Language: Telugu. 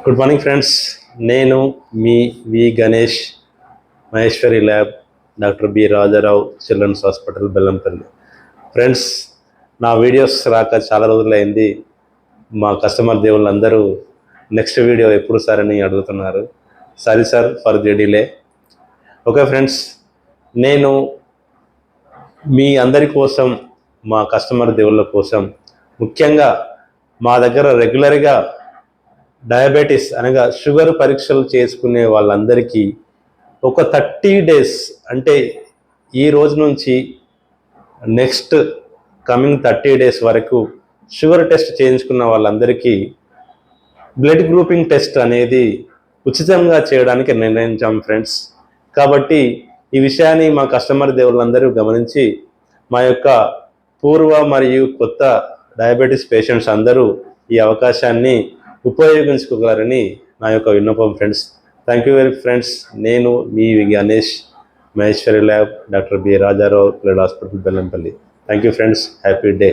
Good morning friends. నేను మీ V Ganesh, Maheshwari lab, doctor B Rajarao children's hospital, Bellampalli. Friends, నా వీడియోస్ రాక చాలా రోజులైంది. మా కస్టమర్ దేవుళ్ళందరూ నెక్స్ట్ వీడియో ఎప్పుడు సార్ అని అడుగుతున్నారు. Sorry sir for the delay. Okay friends, నేను మీ అందరి కోసం, మా కస్టమర్ దేవుళ్ళ కోసం, ముఖ్యంగా మా దగ్గర రెగ్యులర్గా డయాబెటీస్ అనగా షుగర్ పరీక్షలు చేసుకునే వాళ్ళందరికీ ఒక 30 డేస్, అంటే ఈ రోజు నుంచి నెక్స్ట్ కమింగ్ 30 డేస్ వరకు షుగర్ టెస్ట్ చేయించుకున్న వాళ్ళందరికీ బ్లడ్ గ్రూపింగ్ టెస్ట్ అనేది ఉచితంగా చేయడానికి నిర్ణయించాం ఫ్రెండ్స్. కాబట్టి ఈ విషయాన్ని మా కస్టమర్ దేవుళ్ళందరూ గమనించి మా యొక్క పూర్వ మరియు కొత్త డయాబెటీస్ పేషెంట్స్ అందరూ ఈ అవకాశాన్ని ఉపయోగించుకోగలరని నా యొక్క విన్నపం friends. Thank you very friends. నేను మీ Ganesh, Maheshwari lab, doctor B Rajarao పిల్లల hospital, Bellampalli. Thank you friends. Happy day.